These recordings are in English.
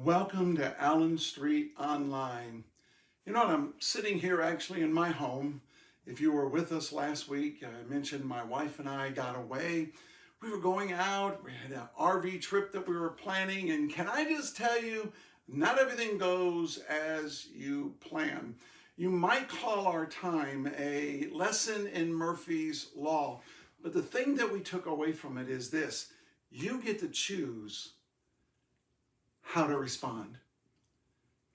Welcome to Allen Street Online. You know, I'm sitting here actually in my home. If you were with us last week, I mentioned my wife and I got away. We were going out, we had an RV trip that we were planning, and can I just tell you, not everything goes as you plan. You might call our time a lesson in Murphy's Law, but the thing that we took away from it is this: you get to choose how to respond.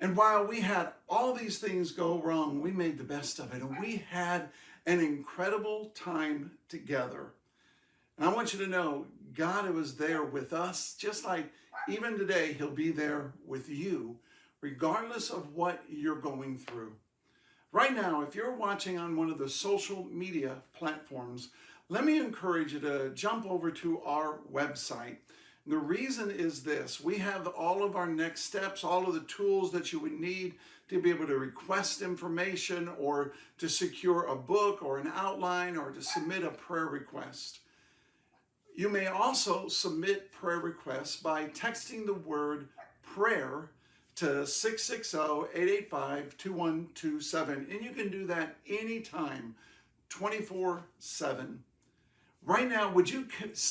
And while we had all these things go wrong, we made the best of it, and we had an incredible time together. And I want you to know, God was there with us, just like even today, He'll be there with you, regardless of what you're going through. Right now, if you're watching on one of the social media platforms, let me encourage you to jump over to our website. The reason is this: we have all of our next steps, all of the tools that you would need to be able to request information or to secure a book or an outline or to submit a prayer request. You may also submit prayer requests by texting the word prayer to 660-885-2127. And you can do that anytime, 24/7. Right now, would you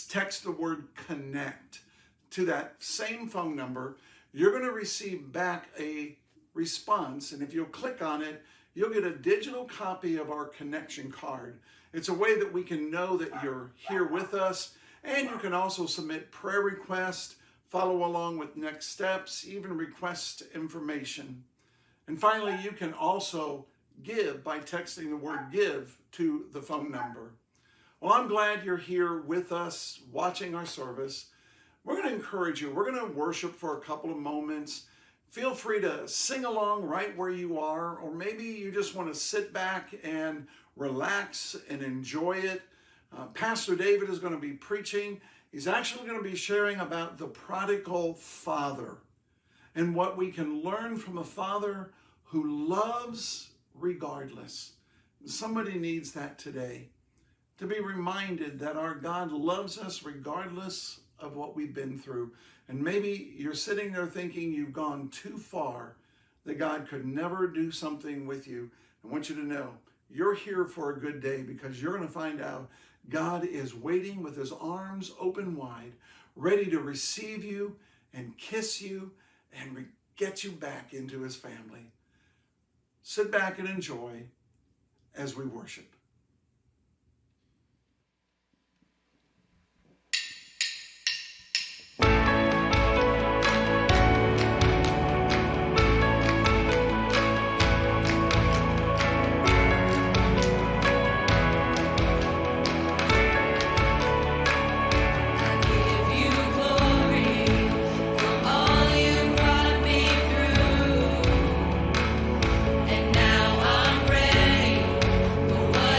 text the word connect to that same phone number? You're going to receive back a response, and if you'll click on it, you'll get a digital copy of our connection card. It's a way that we can know that you're here with us, and you can also submit prayer requests, follow along with next steps, even request information. And finally, you can also give by texting the word give to the phone number. Well, I'm glad you're here with us watching our service. We're going to encourage you. We're going to worship for a couple of moments. Feel free to sing along right where you are, or maybe you just want to sit back and relax and enjoy it. Pastor David is going to be preaching. He's actually going to be sharing about the prodigal father and what we can learn from a father who loves regardless. Somebody needs that today, to be reminded that our God loves us regardless of what we've been through. And maybe you're sitting there thinking you've gone too far, that God could never do something with you. I want you to know you're here for a good day, because you're going to find out God is waiting with His arms open wide, ready to receive you and kiss you and get you back into His family. Sit back and enjoy as we worship. And now I'm ready for what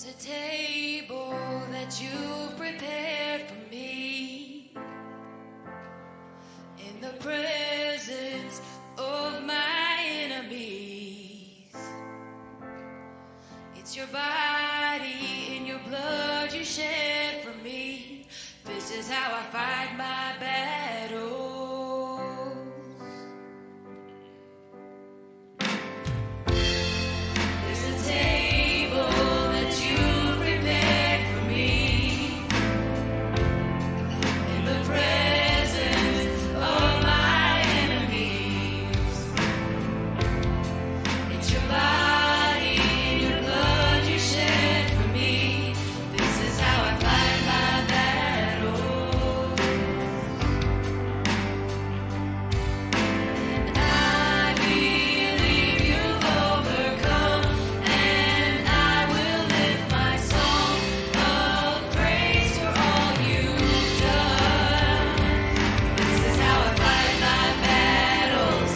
There's a table that you've prepared for me in the presence of my enemies. It's your body and your blood you shed for me. This is how I fight my battles. There's a table that you prepared for me in the presence of my enemies. It's your body and your blood you shed for me. This is how I fight my battles. And I believe you've overcome, and I will lift my song of praise for all you've done. This is how I fight my battles.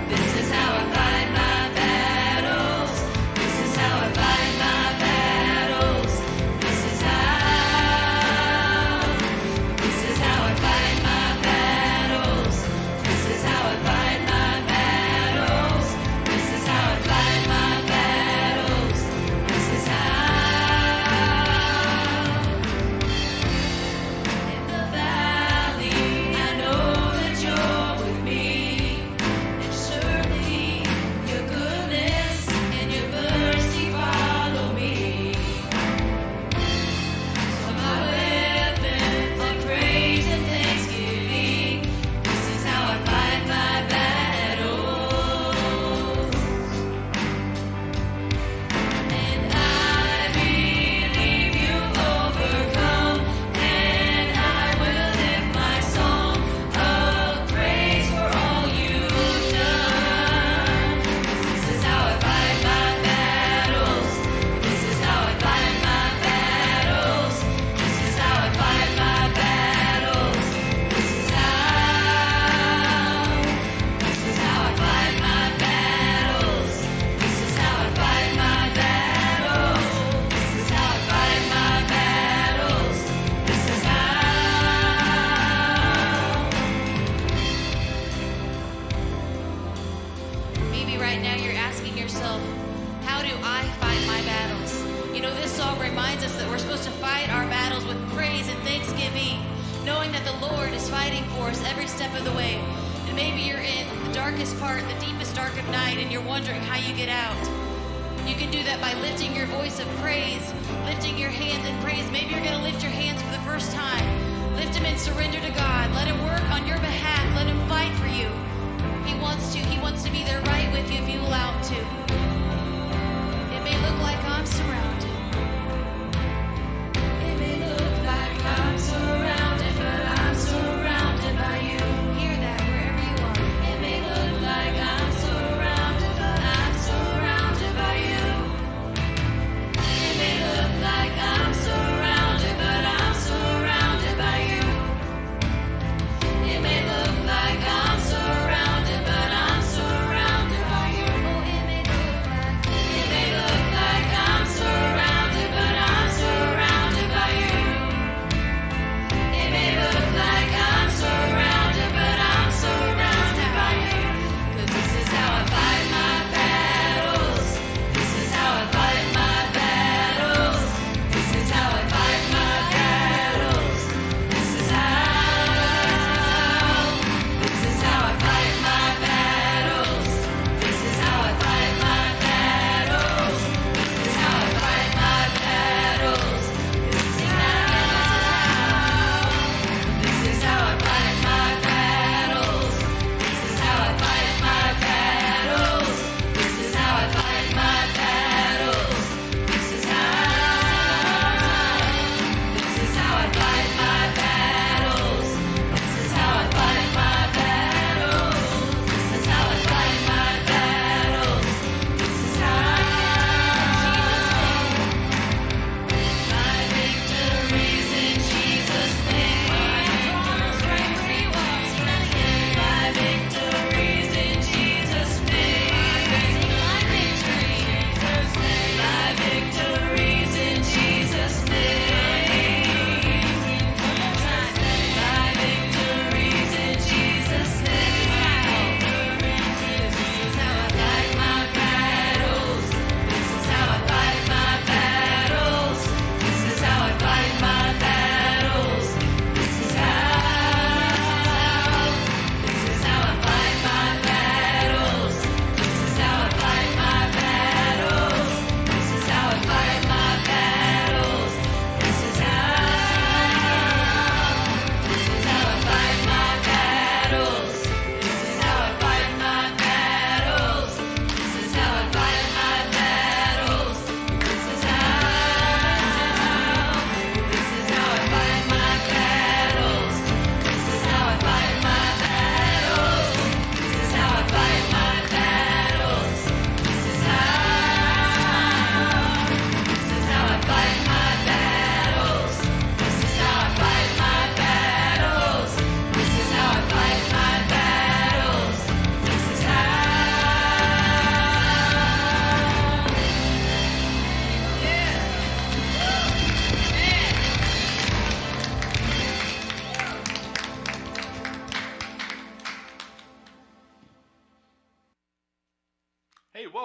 This is how I fight my battles. This is how I fight my battles. This is how I fight my battles. This is how I fight my battles. This is how I fight my battles. This is how. In the valley, I know that you're with me, and surely your goodness and your mercy follow me. So my weapons of praise and thanksgiving. This is how I fight my battles. And I believe you've overcome, and I will lift my song of praise for all you've done. This is how I fight my battles. This is how I fight my battles. This is how I fight my battles. This is how I fight my battles. This is how I fight my battles. This is how I fight my battles. This is how. Maybe right now you're asking yourself, how do I fight my battles? You know, this song reminds us that we're supposed to fight our battles with praise and thanksgiving, knowing that the Lord is fighting for us every step of the way. And maybe you're in the darkest part, the deepest dark of night, and you're wondering how you get out. You can do that by lifting your voice of praise, lifting your hands in praise. Maybe you're going to lift your hands for the first time. Lift them and surrender to God. Let Him work on your behalf. Let Him fight for you. He wants to. He wants to be there right with you if you allow Him to. It may look like I'm surrounded. It may look like I'm surrounded, but I'm surrounded by you. Hear that wherever you are. It may look like I'm surrounded, but I'm surrounded by you. It may look like I'm surrounded,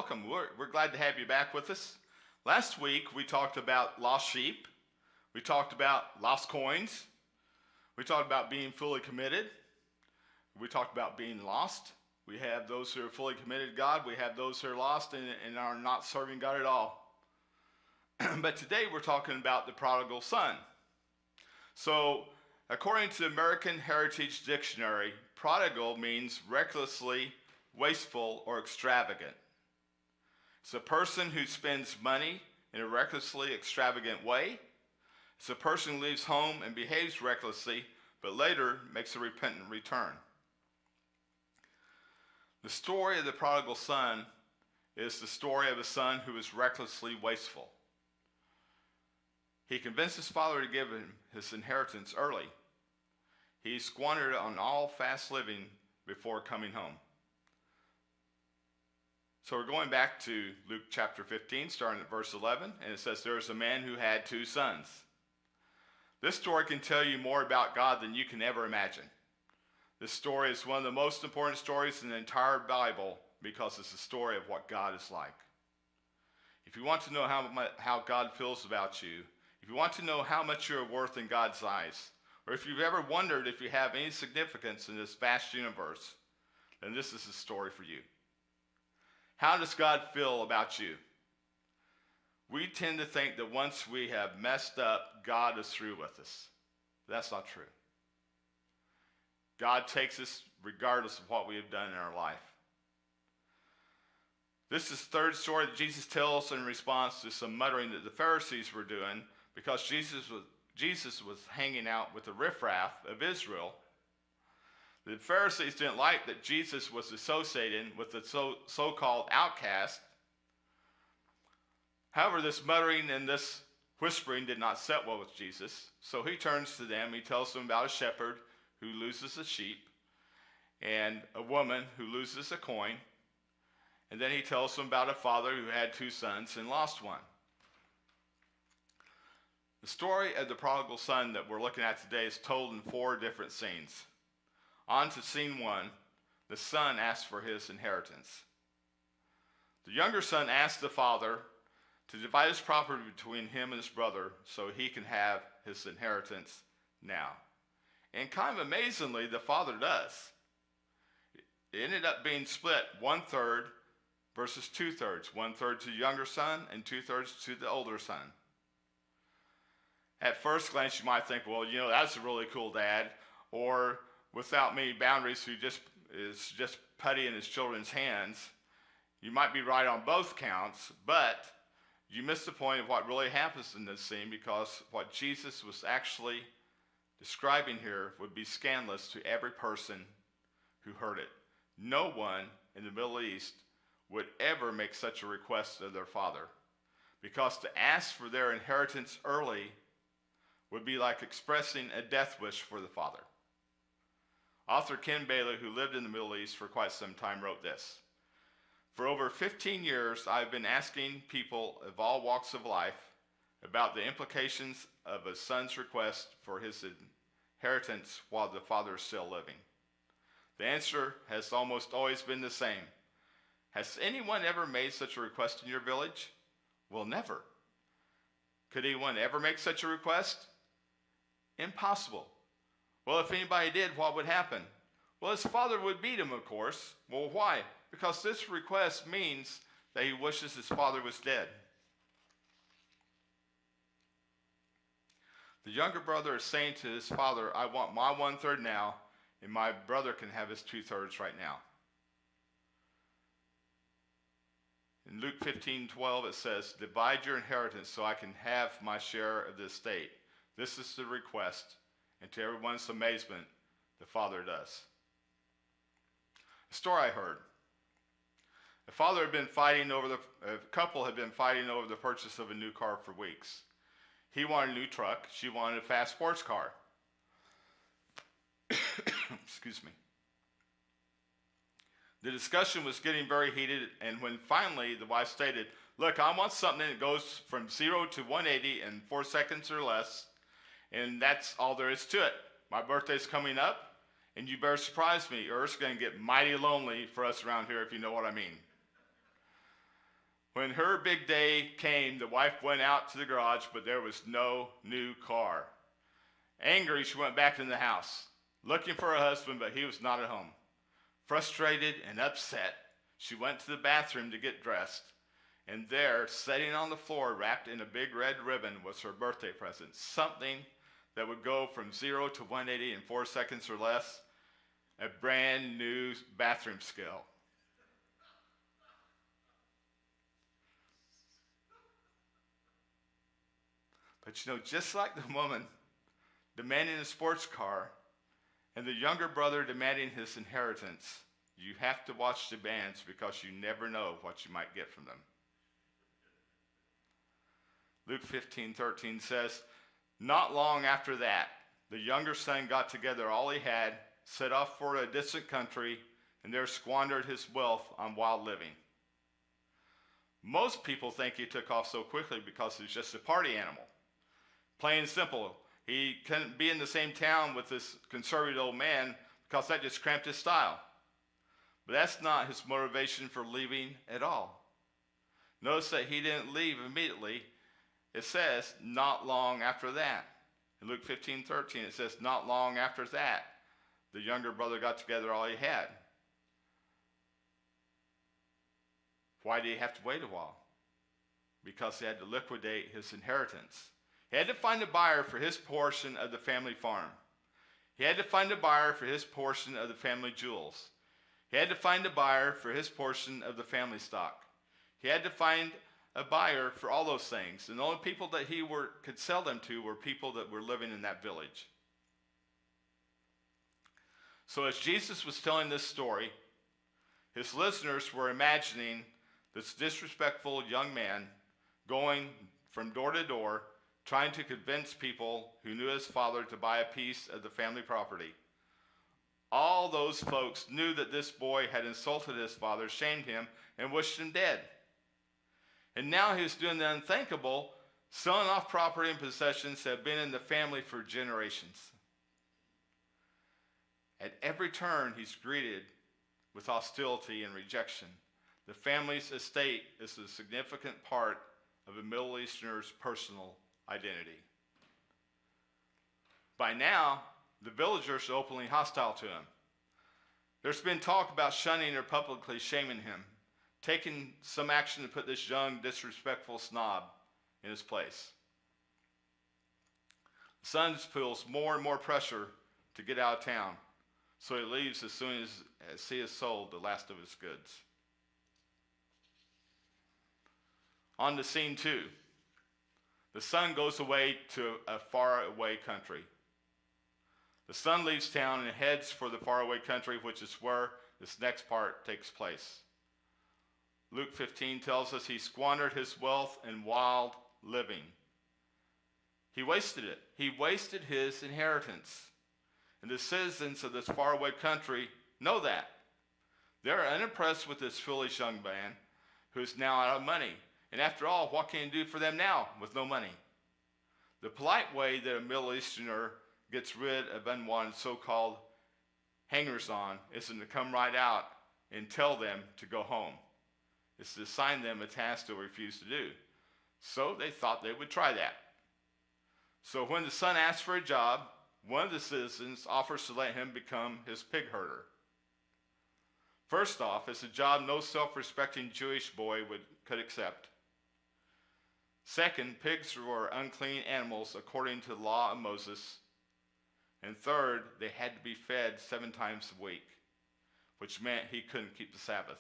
welcome. We're glad to have you back with us. Last week, we talked about lost sheep. We talked about lost coins. We talked about being fully committed. We talked about being lost. We have those who are fully committed to God. We have those who are lost and are not serving God at all. But today, we're talking about the prodigal son. So, according to the American Heritage Dictionary, prodigal means recklessly wasteful or extravagant. It's a person who spends money in a recklessly extravagant way. It's a person who leaves home and behaves recklessly, but later makes a repentant return. The story of the prodigal son is the story of a son who is recklessly wasteful. He convinced his father to give him his inheritance early. He squandered it on all fast living before coming home. So we're going back to Luke chapter 15, starting at verse 11, and it says, there was a man who had 2 sons. This story can tell you more about God than you can ever imagine. This story is one of the most important stories in the entire Bible because it's the story of what God is like. If you want to know how God feels about you, if you want to know how much you're worth in God's eyes, or if you've ever wondered if you have any significance in this vast universe, then this is the story for you. How does God feel about you? We tend to think that once we have messed up, God is through with us. That's not true. God takes us regardless of what we have done in our life. This is the third story that Jesus tells in response to some muttering that the Pharisees were doing because Jesus was hanging out with the riffraff of Israel. The Pharisees didn't like that Jesus was associating with the so-called outcast. However, this muttering and this whispering did not sit well with Jesus. So he turns to them. He tells them about a shepherd who loses a sheep and a woman who loses a coin. And then he tells them about a father who had 2 sons and lost one. The story of the prodigal son that we're looking at today is told in 4 different scenes. On to scene 1, the son asks for his inheritance. The younger son asks the father to divide his property between him and his brother so he can have his inheritance now. And kind of amazingly, the father does. It ended up being split 1/3 versus 2/3. 1/3 to the younger son and 2/3 to the older son. At first glance, you might think, well, that's a really cool dad. Or without many boundaries, who is just putty in his children's hands. You might be right on both counts, but you miss the point of what really happens in this scene because what Jesus was actually describing here would be scandalous to every person who heard it. No one in the Middle East would ever make such a request of their father because to ask for their inheritance early would be like expressing a death wish for the father. Author Ken Bailey, who lived in the Middle East for quite some time, wrote this. For over 15 years, I've been asking people of all walks of life about the implications of a son's request for his inheritance while the father is still living. The answer has almost always been the same. Has anyone ever made such a request in your village? Well, never. Could anyone ever make such a request? Impossible. Well, if anybody did, what would happen? Well, his father would beat him, of course. Well, why? Because this request means that he wishes his father was dead. The younger brother is saying to his father, I want my 1/3 now, and my brother can have his 2/3 right now. In Luke 15:12, it says, divide your inheritance so I can have my share of the estate. This is the request. And to everyone's amazement, the father does. A story I heard. A couple had been fighting over the purchase of a new car for weeks. He wanted a new truck. She wanted a fast sports car. Excuse me. The discussion was getting very heated, and when finally the wife stated, look, I want something that goes from 0 to 180 in 4 seconds or less, and that's all there is to it. My birthday's coming up, and you better surprise me, or it's going to get mighty lonely for us around here, if you know what I mean. When her big day came, the wife went out to the garage, but there was no new car. Angry, she went back in the house, looking for her husband, but he was not at home. Frustrated and upset, she went to the bathroom to get dressed, and there, sitting on the floor, wrapped in a big red ribbon, was her birthday present, something that would go from 0 to 180 in 4 seconds or less, a brand new bathroom scale. But you know, just like the woman demanding a sports car and the younger brother demanding his inheritance, you have to watch the bands because you never know what you might get from them. Luke 15:13 says, not long after that, the younger son got together all he had, set off for a distant country, and there squandered his wealth on wild living. Most people think he took off so quickly because he's just a party animal. Plain and simple, he couldn't be in the same town with this conservative old man because that just cramped his style. But that's not his motivation for leaving at all. Notice that he didn't leave immediately. It says, not long after that. In Luke 15:13, it says, not long after that, the younger brother got together all he had. Why did he have to wait a while? Because he had to liquidate his inheritance. He had to find a buyer for his portion of the family farm. He had to find a buyer for his portion of the family jewels. He had to find a buyer for his portion of the family stock. He had to find a buyer for all those things. And the only people that he could sell them to were people that were living in that village. So as Jesus was telling this story, his listeners were imagining this disrespectful young man going from door to door, trying to convince people who knew his father to buy a piece of the family property. All those folks knew that this boy had insulted his father, shamed him, and wished him dead. And now he was doing the unthinkable, selling off property and possessions that had been in the family for generations. At every turn, he's greeted with hostility and rejection. The family's estate is a significant part of a Middle Easterner's personal identity. By now, the villagers are openly hostile to him. There's been talk about shunning or publicly shaming him, taking some action to put this young, disrespectful snob in his place. The son feels more and more pressure to get out of town, so he leaves as soon as he has sold the last of his goods. On to scene 2. The son goes away to a faraway country. The son leaves town and heads for the faraway country, which is where this next part takes place. Luke 15 tells us he squandered his wealth in wild living. He wasted it. He wasted his inheritance. And the citizens of this faraway country know that. They're unimpressed with this foolish young man who's now out of money. And after all, what can he do for them now with no money? The polite way that a Middle Easterner gets rid of unwanted so-called hangers-on isn't to come right out and tell them to go home. It's to assign them a task they'll refuse to do. So they thought they would try that. So when the son asks for a job, one of the citizens offers to let him become his pig herder. First off, it's a job no self-respecting Jewish boy could accept. Second, pigs were unclean animals according to the law of Moses. And third, they had to be fed 7 times a week, which meant he couldn't keep the Sabbath.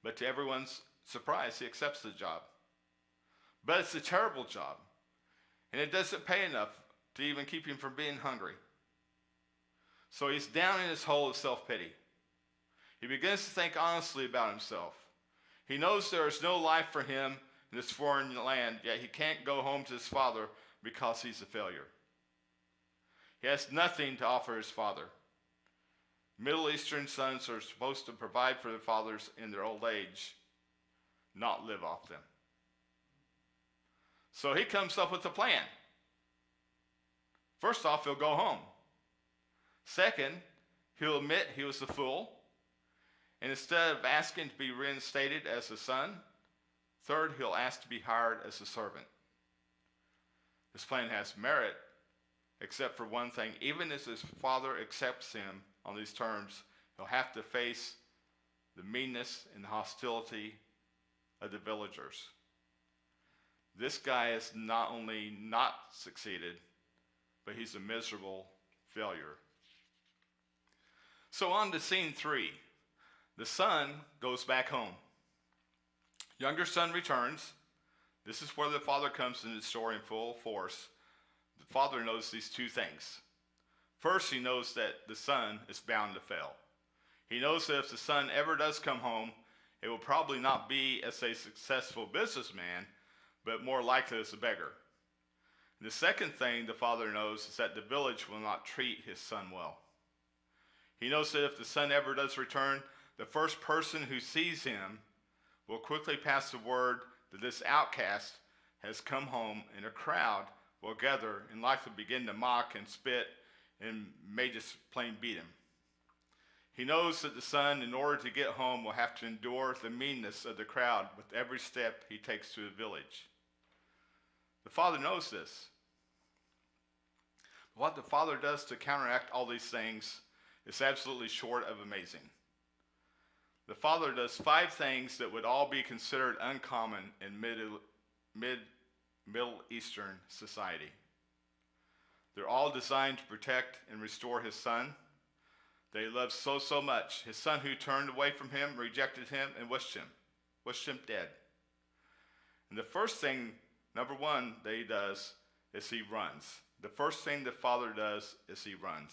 But to everyone's surprise, he accepts the job. But it's a terrible job, and it doesn't pay enough to even keep him from being hungry. So he's down in his hole of self-pity. He begins to think honestly about himself. He knows there is no life for him in this foreign land, yet he can't go home to his father because he's a failure. He has nothing to offer his father. Middle Eastern sons are supposed to provide for their fathers in their old age, not live off them. So he comes up with a plan. First off, he'll go home. Second, he'll admit he was a fool. And instead of asking to be reinstated as a son, third, he'll ask to be hired as a servant. This plan has merit, except for one thing. Even as his father accepts him on these terms, he'll have to face the meanness and the hostility of the villagers. This guy has not only not succeeded, but he's a miserable failure. So on to scene 3. The son goes back home. Younger son returns. This is where the father comes into the story in full force. The father knows these two things. First, he knows that the son is bound to fail. He knows that if the son ever does come home, it will probably not be as a successful businessman, but more likely as a beggar. And the second thing the father knows is that the village will not treat his son well. He knows that if the son ever does return, the first person who sees him will quickly pass the word that this outcast has come home, and a crowd will gather and likely begin to mock and spit and may just plain beat him. He knows that the son, in order to get home, will have to endure the meanness of the crowd with every step he takes to the village. The father knows this. But what the father does to counteract all these things is absolutely short of amazing. The father does 5 things that would all be considered uncommon in Middle Eastern society. They're all designed to protect and restore his son that he loved so much. His son who turned away from him, rejected him, and wished him dead. And the first thing, number 1, that he does is he runs. The first thing the father does is he runs.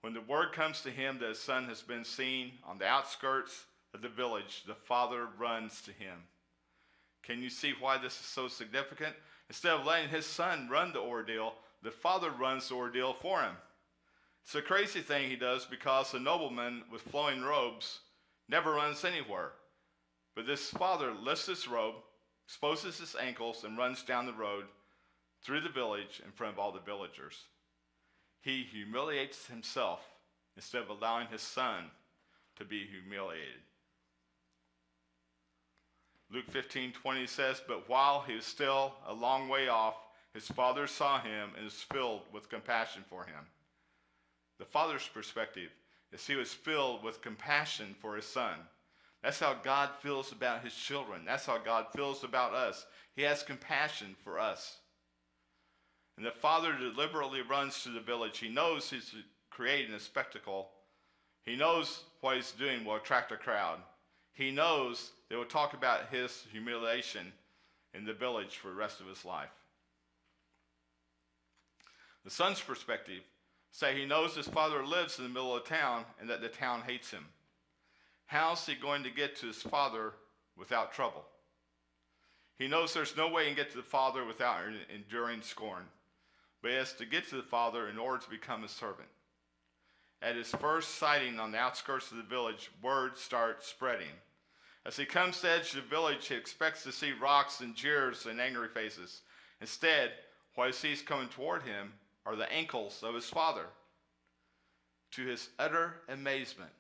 When the word comes to him that his son has been seen on the outskirts of the village, the father runs to him. Can you see why this is so significant? Instead of letting his son run the ordeal, the father runs the ordeal for him. It's a crazy thing he does, because a nobleman with flowing robes never runs anywhere. But this father lifts his robe, exposes his ankles, and runs down the road through the village in front of all the villagers. He humiliates himself instead of allowing his son to be humiliated. Luke 15:20 says, "But while he was still a long way off, his father saw him and was filled with compassion for him." The father's perspective is he was filled with compassion for his son. That's how God feels about his children. That's how God feels about us. He has compassion for us. And the father deliberately runs to the village. He knows he's creating a spectacle. He knows what he's doing will attract a crowd. He knows they will talk about his humiliation in the village for the rest of his life. The son's perspective say he knows his father lives in the middle of town and that the town hates him. How's he going to get to his father without trouble? He knows there's no way he can get to the father without enduring scorn, but he has to get to the father in order to become a servant. At his first sighting on the outskirts of the village, word starts spreading. As he comes to the edge of the village, he expects to see rocks and jeers and angry faces. Instead, what he sees coming toward him are the ankles of his father. To his utter amazement,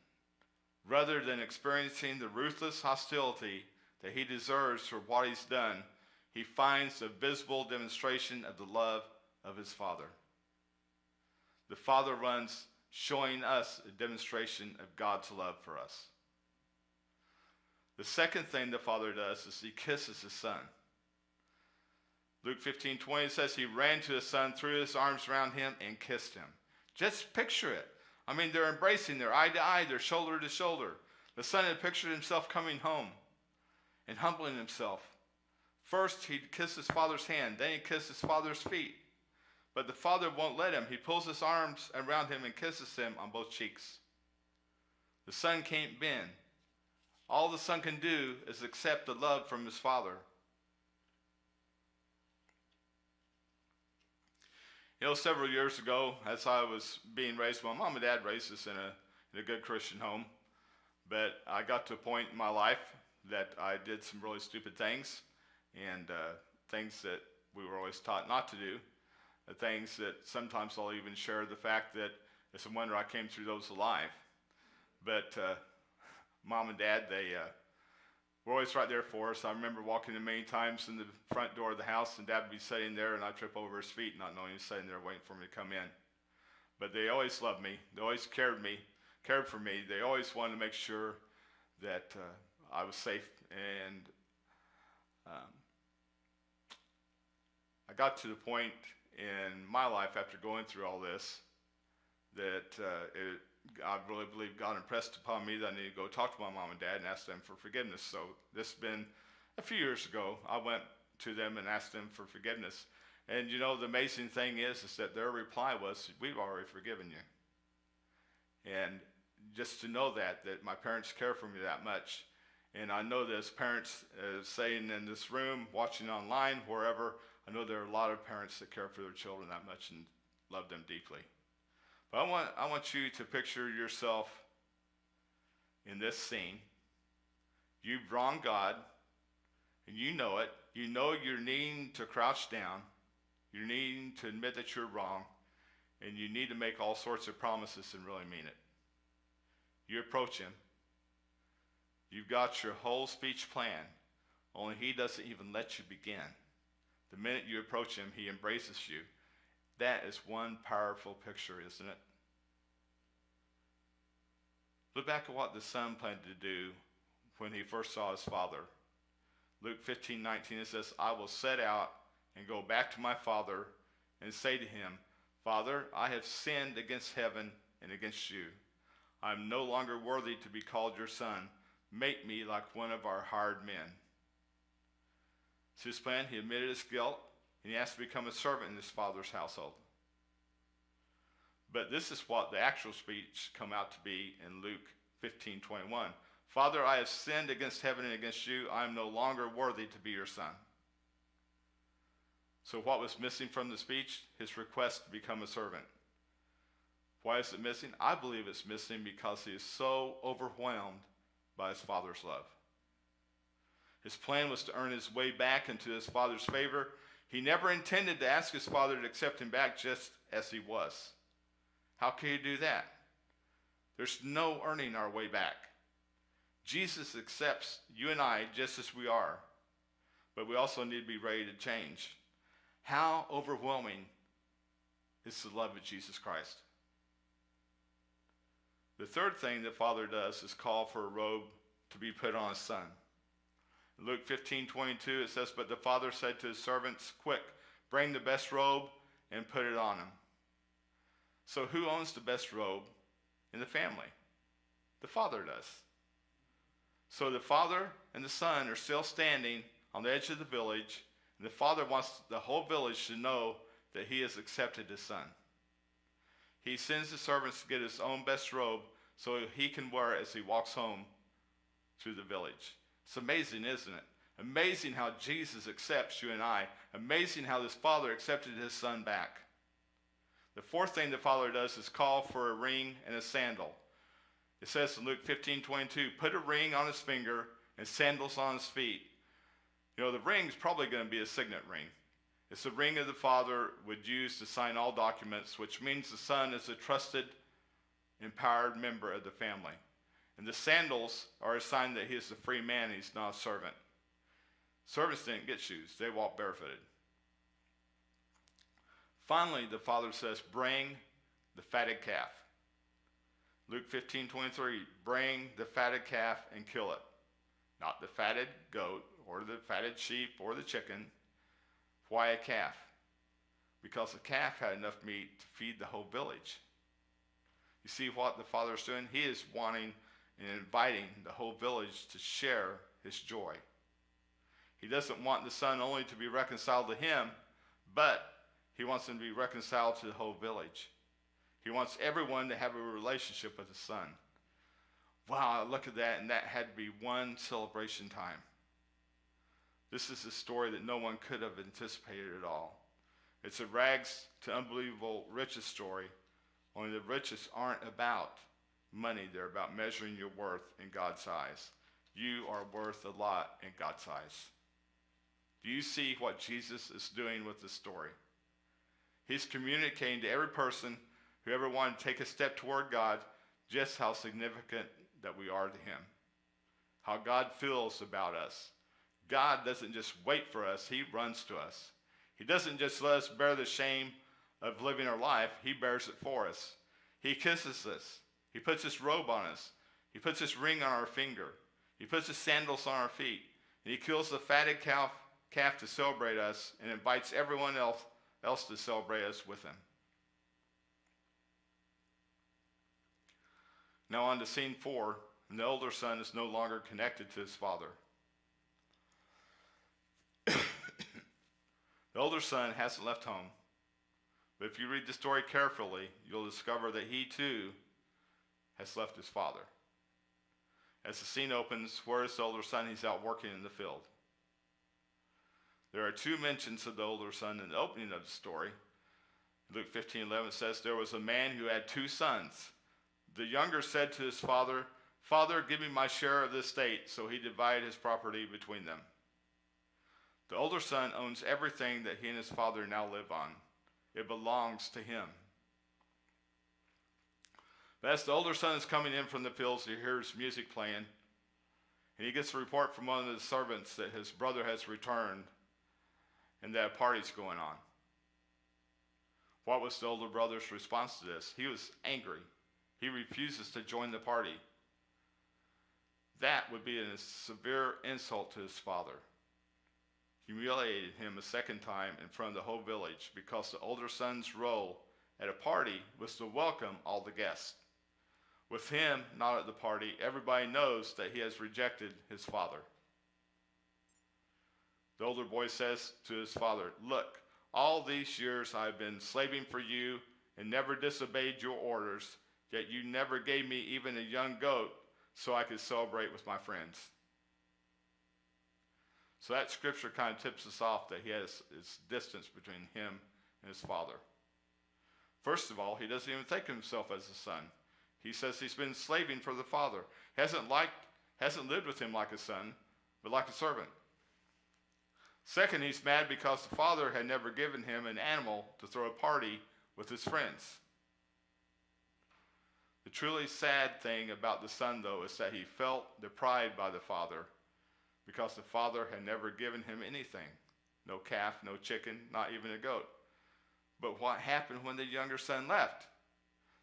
rather than experiencing the ruthless hostility that he deserves for what he's done, he finds a visible demonstration of the love of his father. The father runs, showing us a demonstration of God's love for us. The second thing the father does is he kisses his son. Luke 15:20 says he ran to his son, threw his arms around him, and kissed him. Just picture it. I mean, they're embracing, they're eye to eye, they're shoulder to shoulder. The son had pictured himself coming home and humbling himself. First, he'd kiss his father's hand, then he'd kiss his father's feet. But the father won't let him. He pulls his arms around him and kisses him on both cheeks. The son can't bend. All the son can do is accept the love from his father. You know, several years ago, as I was being raised, my mom and dad raised us in a good Christian home. But I got to a point in my life that I did some really stupid things, and things that we were always taught not to do. Things that sometimes I'll even share the fact that it's a wonder I came through those alive. But mom and dad, they were always right there for us. I remember walking in many times in the front door of the house, and Dad would be sitting there, and I'd trip over his feet, not knowing he was sitting there waiting for me to come in. But they always loved me. They always cared for me. They always wanted to make sure that I was safe. And I got to the point in my life after going through all this that I really believe God impressed upon me that I need to go talk to my mom and dad and ask them for forgiveness. So this has been a few years ago. I went to them and asked them for forgiveness. And you know, the amazing thing is that their reply was, we've already forgiven you. And just to know that my parents care for me that much. And I know that as parents, saying in this room, watching online, wherever, I know there are a lot of parents that care for their children that much and love them deeply. But I want you to picture yourself in this scene. You've wronged God, and you know it. You know you're needing to crouch down. You're needing to admit that you're wrong, and you need to make all sorts of promises and really mean it. You approach him. You've got your whole speech planned, only he doesn't even let you begin. The minute you approach him, he embraces you. That is one powerful picture, isn't it? Look back at what the son planned to do when he first saw his father. Luke 15:19, it says, I will set out and go back to my father and say to him, Father, I have sinned against heaven and against you. I am no longer worthy to be called your son. Make me like one of our hired men. So his plan, he admitted his guilt, and he asked to become a servant in his father's household. But this is what the actual speech come out to be in Luke 15:21. Father, I have sinned against heaven and against you. I am no longer worthy to be your son. So what was missing from the speech? His request to become a servant. Why is it missing? I believe it's missing because he is so overwhelmed by his father's love. His plan was to earn his way back into his father's favor. He never intended to ask his father to accept him back just as he was. How can you do that? There's no earning our way back. Jesus accepts you and I just as we are, but we also need to be ready to change. How overwhelming is the love of Jesus Christ? The third thing the Father does is call for a robe to be put on his son. In Luke 15:22, it says, But the father said to his servants, Quick, bring the best robe and put it on him. So who owns the best robe in the family? The father does. So the father and the son are still standing on the edge of the village, and the father wants the whole village to know that he has accepted his son. He sends the servants to get his own best robe so he can wear it as he walks home through the village. It's amazing, isn't it? Amazing how Jesus accepts you and I. Amazing how this father accepted his son back. The fourth thing the father does is call for a ring and a sandal. It says in Luke 15:22, put a ring on his finger and sandals on his feet. You know, the ring's probably going to be a signet ring. It's the ring of the father would use to sign all documents, which means the son is a trusted, empowered member of the family. And the sandals are a sign that he is a free man, he's not a servant. Servants didn't get shoes, they walked barefooted. Finally, the father says, bring the fatted calf. Luke 15:23, bring the fatted calf and kill it. Not the fatted goat or the fatted sheep or the chicken. Why a calf? Because the calf had enough meat to feed the whole village. You see what the father is doing? He is wanting and inviting the whole village to share his joy. He doesn't want the son only to be reconciled to him, but he wants him to be reconciled to the whole village. He wants everyone to have a relationship with the son. Wow, I look at that, and that had to be one celebration time. This is a story that no one could have anticipated at all. It's a rags to unbelievable riches story, only the riches aren't about money. They're about measuring your worth in God's eyes. You are worth a lot in God's eyes. Do you see what Jesus is doing with this story? He's communicating to every person who ever wanted to take a step toward God just how significant that we are to him. how God feels about us. God doesn't just wait for us, he runs to us. He doesn't just let us bear the shame of living our life, he bears it for us. He kisses us. He puts his robe on us. He puts his ring on our finger. He puts his sandals on our feet. And he kills the fatted calf to celebrate us and invites everyone else to celebrate us with him. Now on to scene 4, and the older son is no longer connected to his father. The older son hasn't left home, but if you read the story carefully, you'll discover that he too has left his father. As the scene opens, where is the older son? He's out working in the field. There are 2 mentions of the older son in the opening of the story. Luke 15:11 says, there was a man who had 2 sons. The younger said to his father, Father, give me my share of this estate. So he divided his property between them. The older son owns everything that he and his father now live on. It belongs to him. But as the older son is coming in from the fields, he hears music playing, and he gets a report from one of the servants that his brother has returned and that a party's going on. What was the older brother's response to this? He was angry. He refuses to join the party. That would be a severe insult to his father. Humiliated him a second time in front of the whole village because the older son's role at a party was to welcome all the guests. With him not at the party, everybody knows that he has rejected his father. The older boy says to his father, look, all these years I've been slaving for you and never disobeyed your orders, yet you never gave me even a young goat so I could celebrate with my friends. So that scripture kind of tips us off that he has this distance between him and his father. First of all, he doesn't even think of himself as a son. He says he's been slaving for the father. Hasn't lived with him like a son, but like a servant. Second, he's mad because the father had never given him an animal to throw a party with his friends. The truly sad thing about the son, though, is that he felt deprived by the father because the father had never given him anything. No calf, no chicken, not even a goat. But what happened when the younger son left?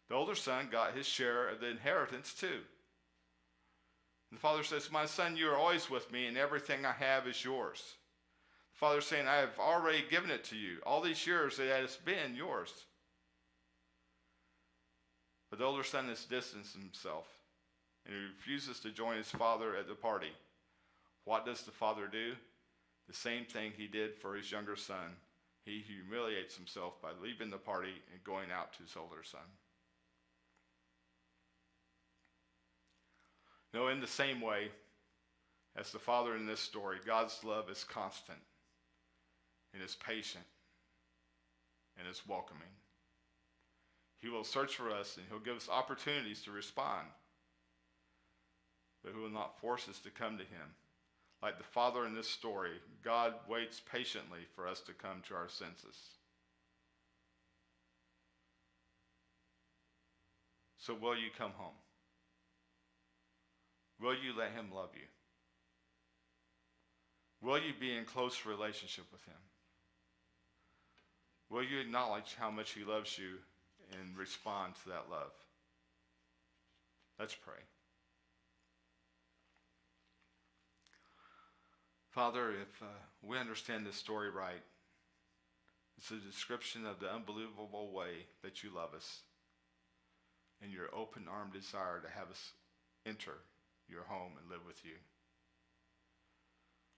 The older son got his share of the inheritance too. And the father says, my son, you are always with me and everything I have is yours. The father is saying, I have already given it to you. All these years it has been yours. But the older son has distanced himself and he refuses to join his father at the party. What does the father do? The same thing he did for his younger son. He humiliates himself by leaving the party and going out to his older son. No, in the same way as the father in this story, God's love is constant and is patient and is welcoming. He will search for us and he'll give us opportunities to respond, but he will not force us to come to him. Like the father in this story, God waits patiently for us to come to our senses. So will you come home? Will you let him love you? Will you be in close relationship with him? Will you acknowledge how much he loves you and respond to that love? Let's pray. Father, if we understand this story right, it's a description of the unbelievable way that you love us and your open-armed desire to have us enter your home and live with you.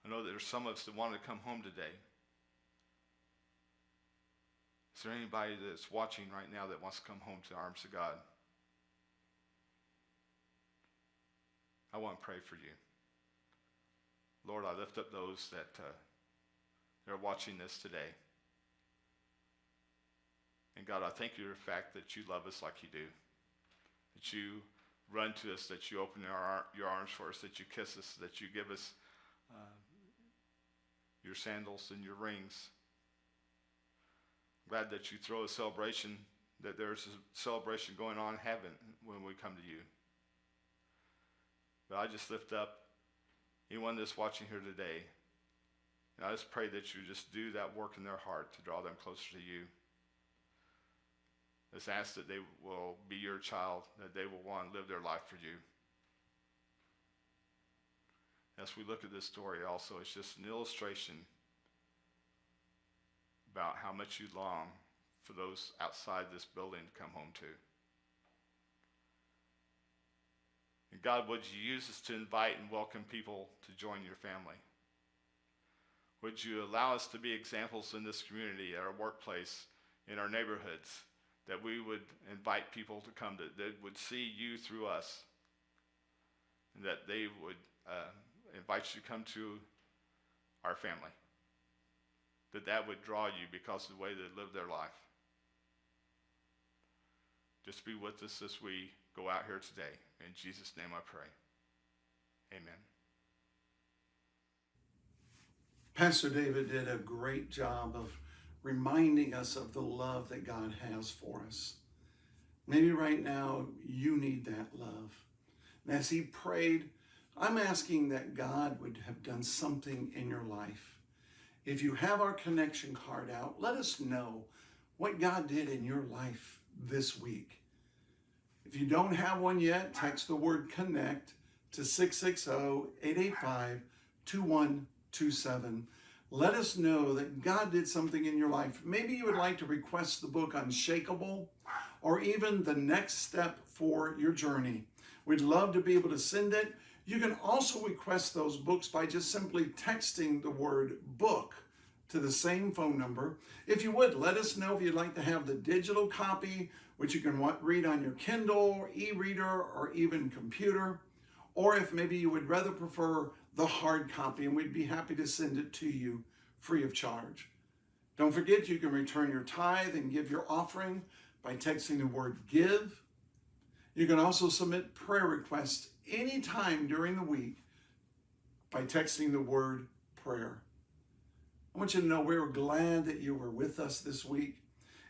I know that there's some of us that want to come home today. Is there anybody that's watching right now that wants to come home to the arms of God? I want to pray for you. Lord, I lift up those that are watching this today. And God, I thank you for the fact that you love us like you do. That you run to us, that you open your arms for us, that you kiss us, that you give us your sandals and your rings. Glad that you throw a celebration, that there's a celebration going on in heaven when we come to you. But I just lift up anyone that's watching here today. And I just pray that you just do that work in their heart to draw them closer to you. Let's ask that they will be your child, that they will want to live their life for you. As we look at this story also, it's just an illustration about how much you long for those outside this building to come home to. And God, would you use us to invite and welcome people to join your family? Would you allow us to be examples in this community, at our workplace, in our neighborhoods, that we would invite people to come, that would see you through us, and that they would invite you to come to our family, that would draw you because of the way they live their life. Just be with us as we go out here today. In Jesus' name I pray. Amen. Pastor David did a great job of reminding us of the love that God has for us. Maybe right now you need that love. And as he prayed, I'm asking that God would have done something in your life. If you have our connection card out, let us know what God did in your life this week. If you don't have one yet, text the word CONNECT to 660-885-2127. Let us know that God did something in your life. Maybe you would like to request the book Unshakable, or even the next step for your journey. We'd love to be able to send it. You can also request those books by just simply texting the word book to the same phone number. If you would, let us know if you'd like to have the digital copy, which you can read on your Kindle, e-reader, or even computer, or if maybe you would rather prefer the hard copy, and we'd be happy to send it to you free of charge. Don't forget, you can return your tithe and give your offering by texting the word give. You can also submit prayer requests anytime during the week by texting the word prayer. I want you to know we're glad that you were with us this week.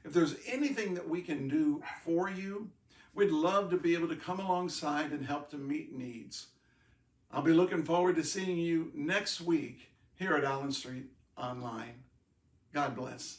If there's anything that we can do for you, we'd love to be able to come alongside and help to meet needs. I'll be looking forward to seeing you next week here at Allen Street Online. God bless.